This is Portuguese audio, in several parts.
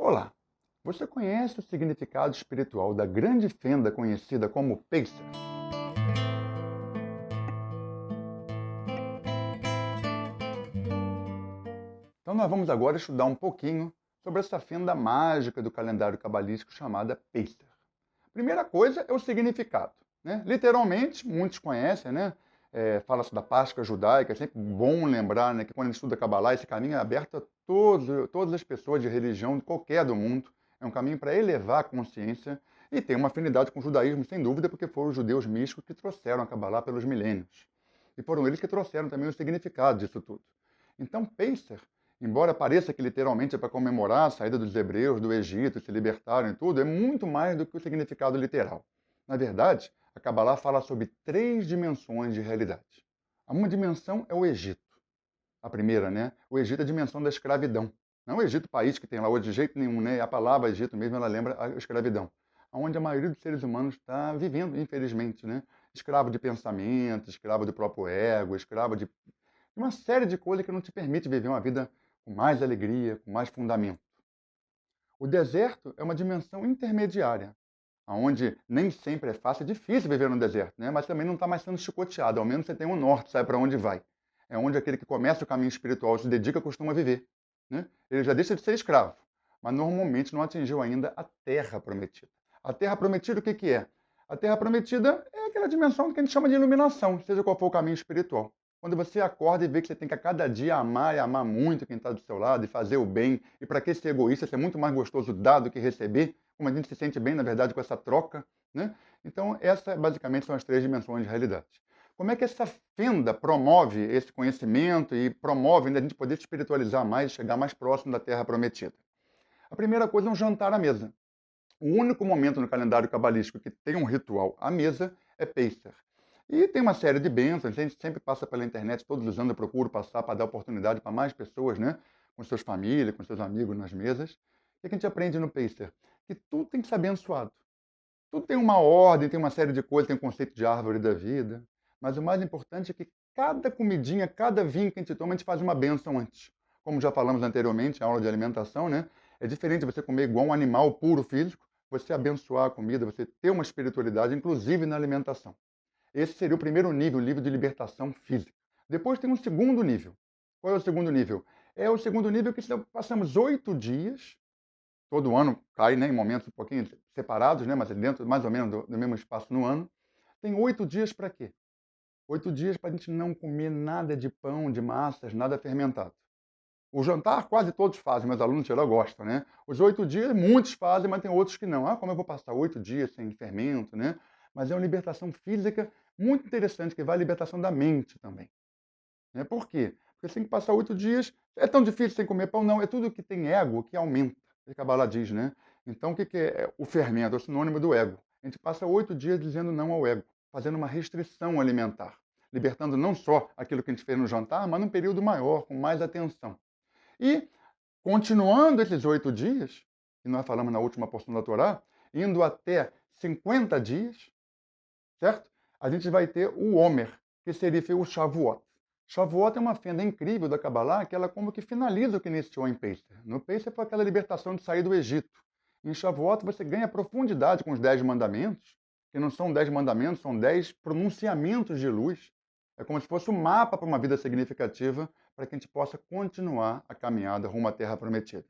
Olá, você conhece o significado espiritual da grande fenda conhecida como Pacers? Então nós vamos agora estudar um pouquinho sobre essa fenda mágica do calendário cabalístico chamada Pacer. Primeira coisa é o significado, né? Literalmente, muitos conhecem, né? Fala-se da Páscoa judaica, é sempre bom lembrar, né, que quando a gente estuda Cabalá, esse caminho é aberto a todas as pessoas de religião, de qualquer do mundo. É um caminho para elevar a consciência e tem uma afinidade com o judaísmo, sem dúvida, porque foram os judeus místicos que trouxeram a Cabalá pelos milênios. E foram eles que trouxeram também o significado disso tudo. Então, Pacer, embora pareça que literalmente é para comemorar a saída dos hebreus do Egito, se libertaram e tudo, é muito mais do que o significado literal. Na verdade, a Kabbalah fala sobre três dimensões de realidade. Uma dimensão é o Egito. A primeira, né? O Egito é a dimensão da escravidão. Não é o Egito, país que tem lá hoje de jeito nenhum, né? A palavra Egito mesmo, ela lembra a escravidão. Onde a maioria dos seres humanos está vivendo, infelizmente, né? Escravo de pensamento, escravo do próprio ego, escravo de uma série de coisas que não te permite viver uma vida com mais alegria, com mais fundamento. O deserto é uma dimensão intermediária, onde nem sempre é fácil, é difícil viver no deserto, né? Mas também não está mais sendo chicoteado, ao menos você tem um norte, sabe para onde vai. É onde aquele que começa o caminho espiritual, se dedica, costuma viver. Né? Ele já deixa de ser escravo, mas normalmente não atingiu ainda a terra prometida. A terra prometida, o que, que é? A terra prometida é aquela dimensão que a gente chama de iluminação, seja qual for o caminho espiritual. Quando você acorda e vê que você tem que a cada dia amar e amar muito quem está do seu lado e fazer o bem, e para que ser egoísta, ser muito mais gostoso dar do que receber, como a gente se sente bem, na verdade, com essa troca, né? Então, essa basicamente são as três dimensões de realidade. Como é que essa fenda promove esse conhecimento e promove ainda a gente poder se espiritualizar mais, chegar mais próximo da Terra Prometida? A primeira coisa é um jantar à mesa. O único momento no calendário cabalístico que tem um ritual à mesa é Pêssar. E tem uma série de bênçãos, a gente sempre passa pela internet, todos os anos eu procuro passar para dar oportunidade para mais pessoas, né? Com suas famílias, com seus amigos nas mesas. O que a gente aprende no Pêssar? Que tudo tem que ser abençoado. Tudo tem uma ordem, tem uma série de coisas, tem o conceito de árvore da vida. Mas o mais importante é que cada comidinha, cada vinho que a gente toma, a gente faz uma bênção antes. Como já falamos anteriormente, a aula de alimentação, né? É diferente você comer igual um animal puro físico, você abençoar a comida, você ter uma espiritualidade, inclusive na alimentação. Esse seria o primeiro nível, o nível de libertação física. Depois tem um segundo nível. Qual é o segundo nível? É o segundo nível que passamos 8 dias, todo ano cai, né, em momentos um pouquinho separados, né, mas é dentro mais ou menos do mesmo espaço no ano. Tem 8 dias para quê? 8 dias para a gente não comer nada de pão, de massas, nada fermentado. O jantar quase todos fazem, meus alunos geral gostam, né? Os 8 dias, muitos fazem, mas tem outros que não. Ah, como eu vou passar 8 dias sem fermento, né? Mas é uma libertação física muito interessante, que vai à libertação da mente também. Né? Por quê? Porque você tem que passar 8 dias. É tão difícil sem comer pão? Não, é tudo que tem ego que aumenta. O Kabbalah diz, né? Então, o que que é o fermento? É o sinônimo do ego. A gente passa 8 dias dizendo não ao ego, fazendo uma restrição alimentar, libertando não só aquilo que a gente fez no jantar, mas num período maior, com mais atenção. E, continuando esses 8 dias, que nós falamos na última porção da Torá, indo até 50 dias, certo? A gente vai ter o Homer, que seria o Shavuot. Shavuot é uma fenda incrível da Kabbalah, que ela como que finaliza o que iniciou em Pêssar. No Pêssar foi aquela libertação de sair do Egito. Em Shavuot você ganha profundidade com os 10 mandamentos, que não são 10 mandamentos, são 10 pronunciamentos de luz. É como se fosse um mapa para uma vida significativa, para que a gente possa continuar a caminhada rumo à Terra Prometida.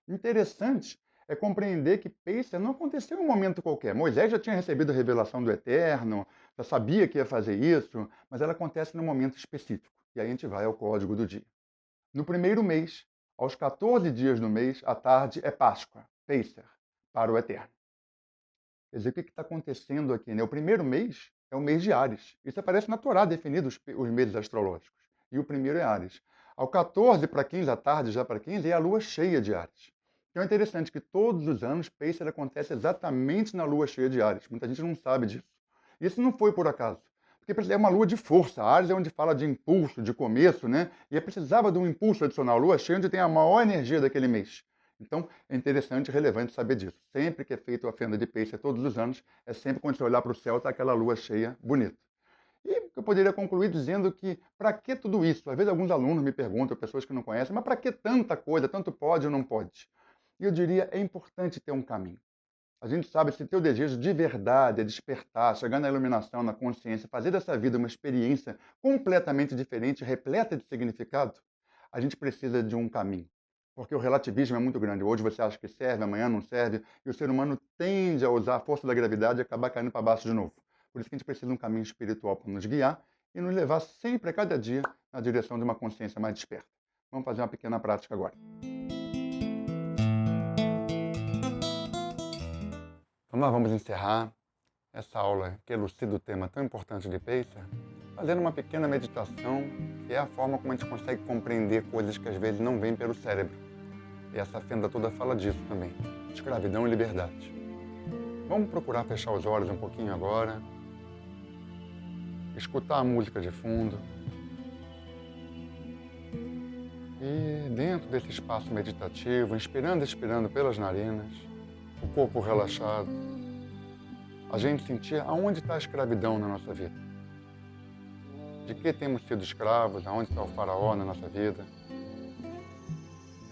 Interessante é compreender que Pêssar não aconteceu em um momento qualquer. Moisés já tinha recebido a revelação do Eterno, já sabia que ia fazer isso, mas ela acontece num momento específico. E aí a gente vai ao código do dia. No primeiro mês, aos 14 dias do mês, à tarde é Páscoa, Pêssar, para o Eterno. Quer dizer, o que está acontecendo aqui? Né? O primeiro mês é o mês de Áries. Isso aparece na Torá, definido os meses astrológicos. E o primeiro é Áries. Ao 14 para 15, à tarde já para 15, é a lua cheia de Áries. Então é interessante que todos os anos Pêssar acontece exatamente na lua cheia de Áries. Muita gente não sabe disso. Isso não foi por acaso. Porque é uma lua de força. Áries é onde fala de impulso, de começo, né? E precisava de um impulso adicional. Lua cheia é onde tem a maior energia daquele mês. Então, é interessante e relevante saber disso. Sempre que é feita a fenda de Pêssar, todos os anos, é sempre quando você olhar para o céu, está aquela lua cheia bonita. E eu poderia concluir dizendo que, para que tudo isso? Às vezes alguns alunos me perguntam, pessoas que não conhecem, mas para que tanta coisa, tanto pode ou não pode? E eu diria, é importante ter um caminho. A gente sabe, se teu desejo de verdade é despertar, chegar na iluminação, na consciência, fazer dessa vida uma experiência completamente diferente, repleta de significado, a gente precisa de um caminho. Porque o relativismo é muito grande. Hoje você acha que serve, amanhã não serve, e o ser humano tende a usar a força da gravidade e acabar caindo para baixo de novo. Por isso que a gente precisa de um caminho espiritual para nos guiar e nos levar sempre, a cada dia, na direção de uma consciência mais desperta. Vamos fazer uma pequena prática agora. Então nós vamos encerrar essa aula que elucida o tema tão importante de Pacer, fazendo uma pequena meditação, que é a forma como a gente consegue compreender coisas que às vezes não vêm pelo cérebro. E essa fenda toda fala disso também, escravidão e liberdade. Vamos procurar fechar os olhos um pouquinho agora, escutar a música de fundo. E dentro desse espaço meditativo, inspirando e expirando pelas narinas, o corpo relaxado, a gente sentir aonde está a escravidão na nossa vida. De que temos sido escravos, aonde está o faraó na nossa vida.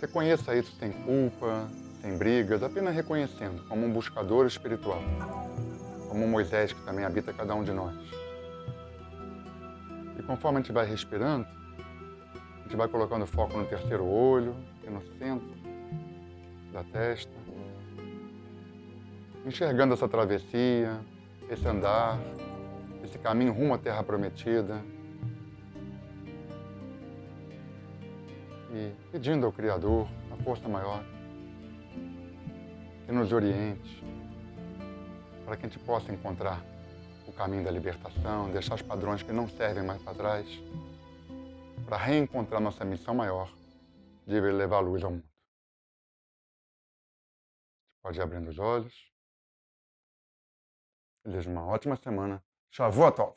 Reconheça isso sem culpa, sem brigas, apenas reconhecendo como um buscador espiritual, como Moisés que também habita cada um de nós. E conforme a gente vai respirando, a gente vai colocando foco no terceiro olho, aqui no centro da testa, enxergando essa travessia, esse andar, esse caminho rumo à Terra Prometida, e pedindo ao Criador, a força maior, que nos oriente, para que a gente possa encontrar o caminho da libertação, deixar os padrões que não servem mais para trás, para reencontrar nossa missão maior de levar a luz ao mundo. Pode ir abrindo os olhos. Desejo uma ótima semana. Shavuot Tov!